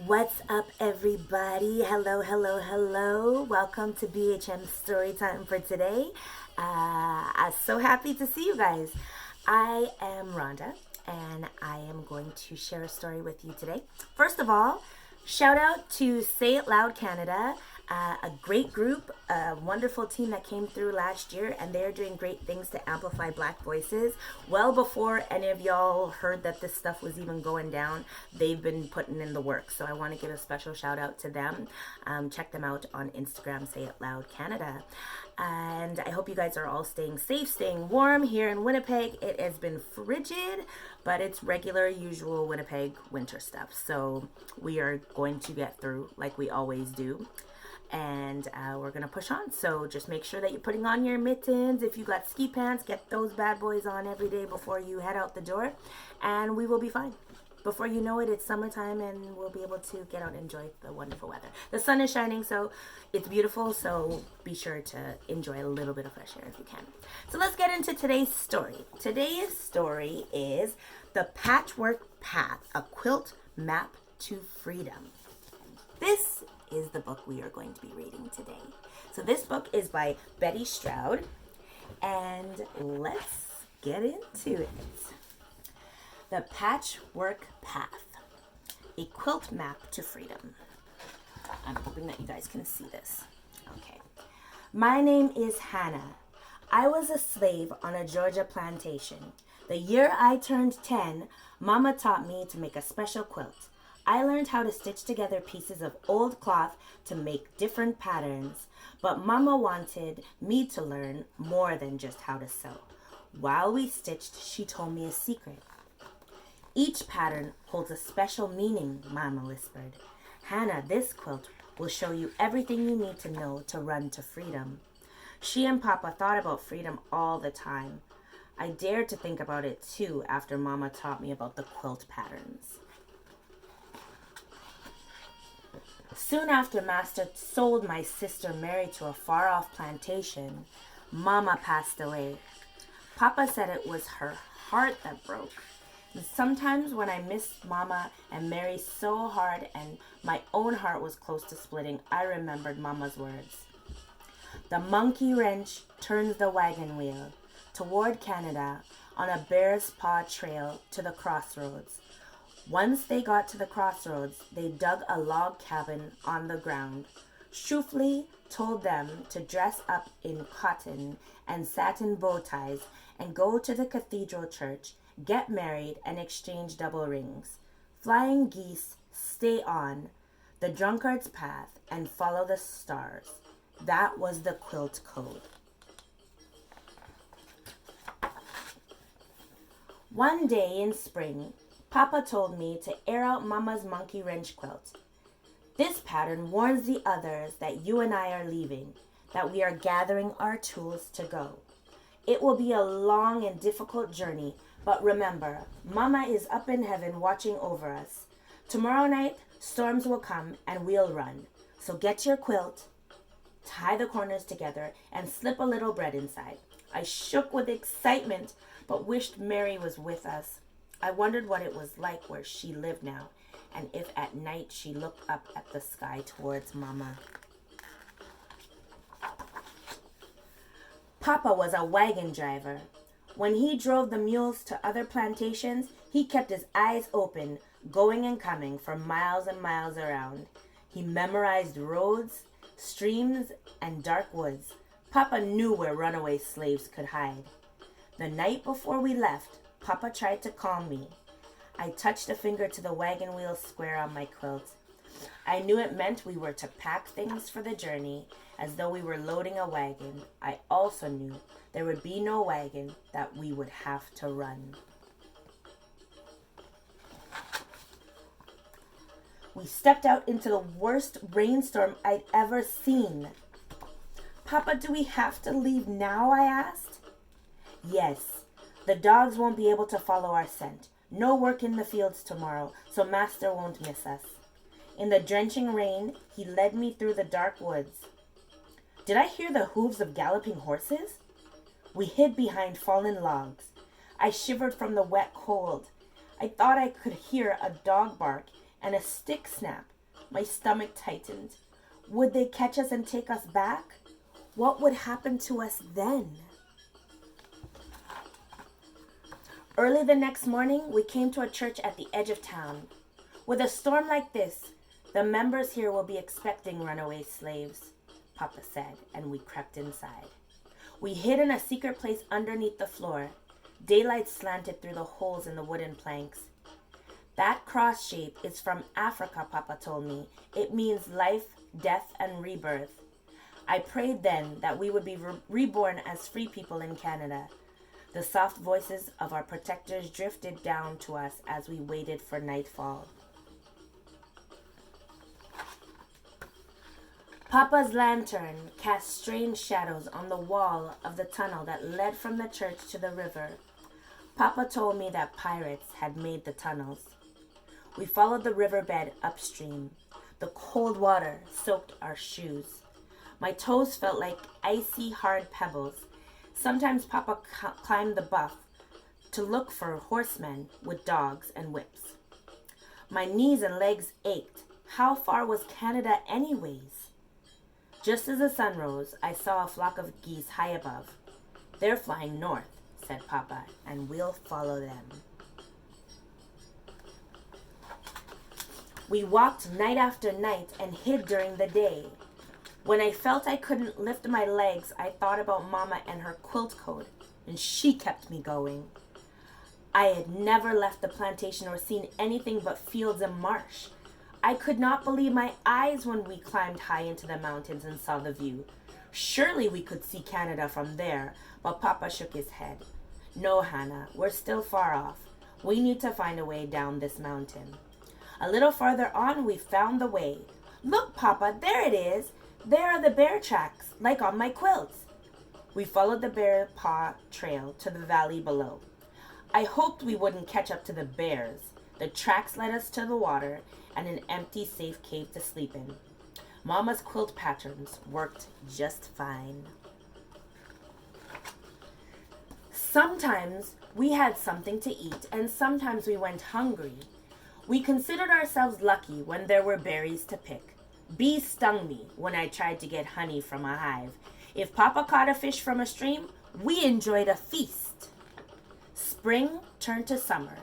What's up, everybody? Hello, hello, hello. Welcome to BHM Story Time for today. I'm so happy to see you guys. I am Rhonda, and I am going to share a story with you today. First of all, shout out to Say It Loud Canada, a great group, a wonderful team that came through last year, and they're doing great things to amplify Black voices. Well before any of y'all heard that this stuff was even going down, they've been putting in the work. So I want to give a special shout out to them. Check them out on Instagram, Say It Loud Canada. And I hope you guys are all staying safe, staying warm here in Winnipeg. It has been frigid, but it's regular, usual Winnipeg winter stuff. So we are going to get through like we always do. And we're gonna push on, so just make sure that you're putting on your mittens. If you got ski pants, get those bad boys on every day before you head out the door, and we will be fine. Before you know it, it's summertime and we'll be able to get out and enjoy the wonderful weather. The sun is shining, so it's beautiful, so be sure to enjoy a little bit of fresh air if you can. So let's get into today's story. Today's story is The Patchwork Path, a quilt map to freedom. This is the book we are going to be reading today. So this book is by Betty Stroude, and let's get into it. The Patchwork Path, a quilt map to freedom. I'm hoping that you guys can see this. Okay. My name is Hannah. I was a slave on a Georgia plantation. The year I turned 10, Mama taught me to make a special quilt. I learned how to stitch together pieces of old cloth to make different patterns, but Mama wanted me to learn more than just how to sew. While we stitched, she told me a secret. Each pattern holds a special meaning, Mama whispered. Hannah, this quilt will show you everything you need to know to run to freedom. She and Papa thought about freedom all the time. I dared to think about it too after Mama taught me about the quilt patterns. Soon after Master sold my sister Mary to a far-off plantation, Mama passed away. Papa said it was her heart that broke. And sometimes when I missed Mama and Mary so hard and my own heart was close to splitting, I remembered Mama's words. The monkey wrench turns the wagon wheel toward Canada on a bear's paw trail to the crossroads. Once they got to the crossroads, they dug a log cabin on the ground. Shufli told them to dress up in cotton and satin bow ties and go to the cathedral church, get married, and exchange double rings. Flying geese, stay on the drunkard's path and follow the stars. That was the quilt code. One day in spring, Papa told me to air out Mama's monkey wrench quilt. This pattern warns the others that you and I are leaving, that we are gathering our tools to go. It will be a long and difficult journey, but remember, Mama is up in heaven watching over us. Tomorrow night, storms will come and we'll run. So get your quilt, tie the corners together, and slip a little bread inside. I shook with excitement, but wished Mary was with us. I wondered what it was like where she lived now, and if at night she looked up at the sky towards Mama. Papa was a wagon driver. When he drove the mules to other plantations, he kept his eyes open, going and coming for miles and miles around. He memorized roads, streams, and dark woods. Papa knew where runaway slaves could hide. The night before we left, Papa tried to calm me. I touched a finger to the wagon wheel square on my quilt. I knew it meant we were to pack things for the journey, as though we were loading a wagon. I also knew there would be no wagon, that we would have to run. We stepped out into the worst rainstorm I'd ever seen. Papa, do we have to leave now? I asked. Yes. The dogs won't be able to follow our scent. No work in the fields tomorrow, so Master won't miss us. In the drenching rain, he led me through the dark woods. Did I hear the hooves of galloping horses? We hid behind fallen logs. I shivered from the wet cold. I thought I could hear a dog bark. and a stick snap. My stomach tightened. Would they catch us and take us back? What would happen to us then? Early the next morning, we came to a church at the edge of town. With a storm like this, the members here will be expecting runaway slaves, Papa said, and we crept inside. We hid in a secret place underneath the floor. Daylight slanted through the holes in the wooden planks. That cross shape is from Africa, Papa told me. It means life, death, and rebirth. I prayed then that we would be reborn as free people in Canada. The soft voices of our protectors drifted down to us as we waited for nightfall. Papa's lantern cast strange shadows on the wall of the tunnel that led from the church to the river. Papa told me that pirates had made the tunnels. We followed the riverbed upstream. The cold water soaked our shoes. My toes felt like icy hard pebbles. Sometimes Papa climbed the bluff to look for horsemen with dogs and whips. My knees and legs ached. How far was Canada anyways? Just as the sun rose, I saw a flock of geese high above. They're flying north, said Papa, and we'll follow them. We walked night after night and hid during the day. When I felt I couldn't lift my legs, I thought about Mama and her quilt coat, and she kept me going. I had never left the plantation or seen anything but fields and marsh. I could not believe my eyes when we climbed high into the mountains and saw the view. Surely we could see Canada from there, but Papa shook his head. No, Hannah, we're still far off. We need to find a way down this mountain. A little farther on, we found the way. Look, Papa, there it is. There are the bear tracks, like on my quilts. We followed the bear paw trail to the valley below. I hoped we wouldn't catch up to the bears. The tracks led us to the water and an empty, safe cave to sleep in. Mama's quilt patterns worked just fine. Sometimes we had something to eat, and sometimes we went hungry. We considered ourselves lucky when there were berries to pick. Bees stung me when I tried to get honey from a hive. If Papa caught a fish from a stream, we enjoyed a feast. Spring turned to summer,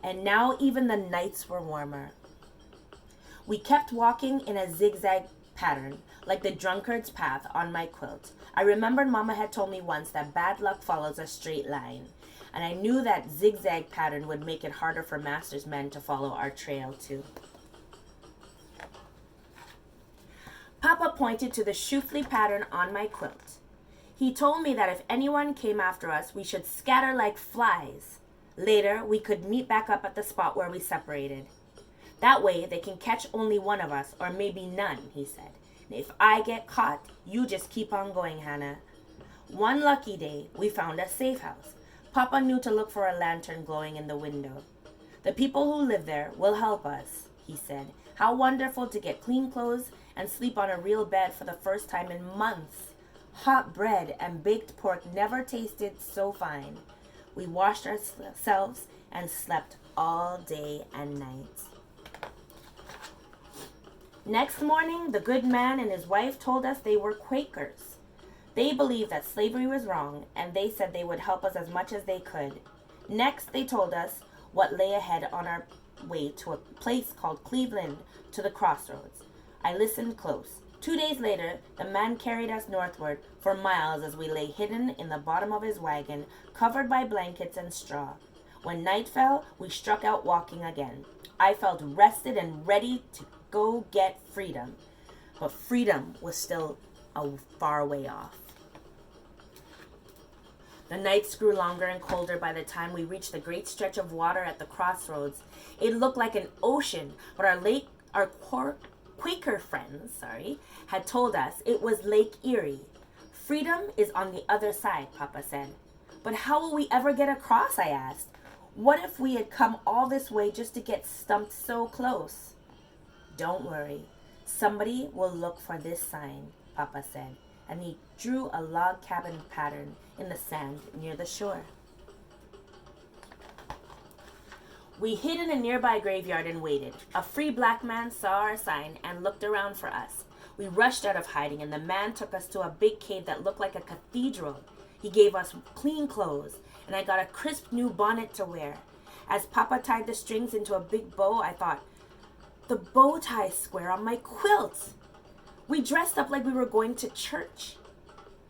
and now even the nights were warmer. We kept walking in a zigzag pattern, like the drunkard's path on my quilt. I remembered Mama had told me once that bad luck follows a straight line, and I knew that zigzag pattern would make it harder for Master's men to follow our trail too. Papa pointed to the shoofly pattern on my quilt. He told me that if anyone came after us, we should scatter like flies. Later, we could meet back up at the spot where we separated. That way, they can catch only one of us, or maybe none, he said. If I get caught, you just keep on going, Hannah. One lucky day, we found a safe house. Papa knew to look for a lantern glowing in the window. The people who live there will help us, he said. How wonderful to get clean clothes and sleep on a real bed for the first time in months. Hot bread and baked pork never tasted so fine. We washed ourselves and slept all day and night. Next morning, the good man and his wife told us they were Quakers. They believed that slavery was wrong, and they said they would help us as much as they could. Next, they told us what lay ahead on our way to a place called Cleveland, to the crossroads. I listened close. 2 days later, the man carried us northward for miles as we lay hidden in the bottom of his wagon, covered by blankets and straw. When night fell, we struck out walking again. I felt rested and ready to go get freedom. But freedom was still a far way off. The nights grew longer and colder by the time we reached the great stretch of water at the crossroads. It looked like an ocean, but our Quaker friends, had told us it was Lake Erie. Freedom is on the other side, Papa said. But how will we ever get across, I asked. What if we had come all this way just to get stumped so close? Don't worry. Somebody will look for this sign, Papa said, and he drew a log cabin pattern in the sand near the shore. We hid in a nearby graveyard and waited. A free black man saw our sign and looked around for us. We rushed out of hiding, and the man took us to a big cave that looked like a cathedral. He gave us clean clothes, and I got a crisp new bonnet to wear. As Papa tied the strings into a big bow, I thought, the bow ties square on my quilt. We dressed up like we were going to church.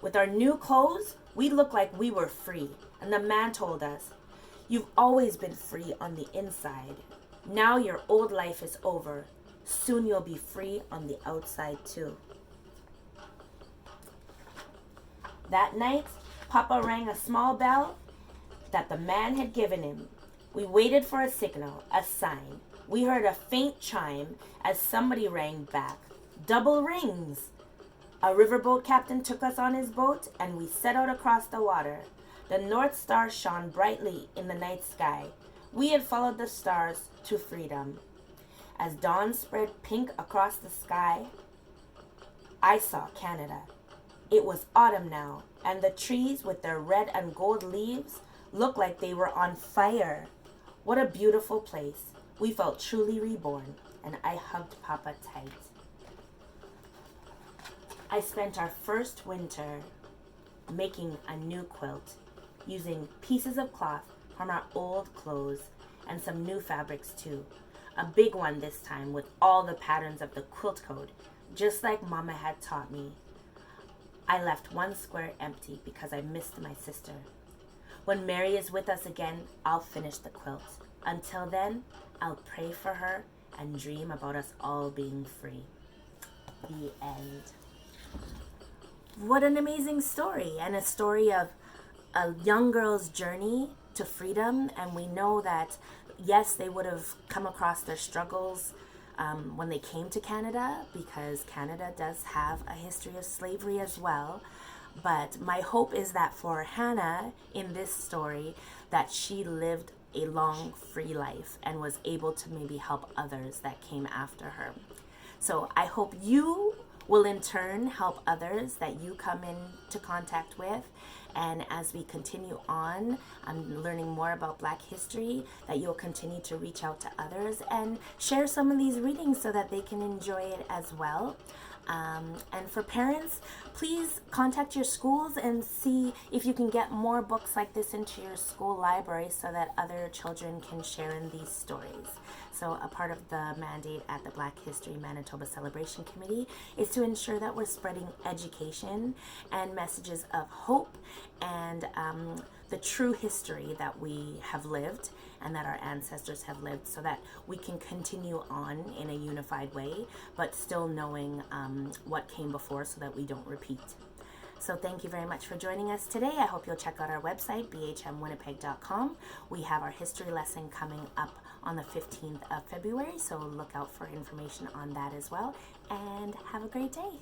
With our new clothes, we looked like we were free, and the man told us, you've always been free on the inside. Now your old life is over. Soon you'll be free on the outside too. That night, Papa rang a small bell that the man had given him. We waited for a signal, a sign. We heard a faint chime as somebody rang back. Double rings! A riverboat captain took us on his boat, and we set out across the water. The North Star shone brightly in the night sky. We had followed the stars to freedom. As dawn spread pink across the sky, I saw Canada. It was autumn now, and the trees with their red and gold leaves looked like they were on fire. What a beautiful place. We felt truly reborn, and I hugged Papa tight. I spent our first winter making a new quilt, using pieces of cloth from our old clothes and some new fabrics too. A big one this time with all the patterns of the quilt code, just like Mama had taught me. I left one square empty because I missed my sister. When Mary is with us again, I'll finish the quilt. Until then, I'll pray for her and dream about us all being free. The end. What an amazing story, and a story of a young girl's journey to freedom. And we know that yes, they would have come across their struggles when they came to Canada, because Canada does have a history of slavery as well. But my hope is that for Hannah in this story, that she lived a long, free life and was able to maybe help others that came after her. So I hope you will in turn help others that you come into contact with. And as we continue on, learning more about Black history, that you'll continue to reach out to others and share some of these readings so that they can enjoy it as well. And for parents, please contact your schools and see if you can get more books like this into your school library so that other children can share in these stories. So a part of the mandate at the Black History Manitoba Celebration Committee is to ensure that we're spreading education and messages of hope and the true history that we have lived and that our ancestors have lived, so that we can continue on in a unified way, but still knowing what came before so that we don't repeat. So thank you very much for joining us today. I hope you'll check out our website, bhmwinnipeg.com. We have our history lesson coming up on the 15th of February, so look out for information on that as well. And have a great day.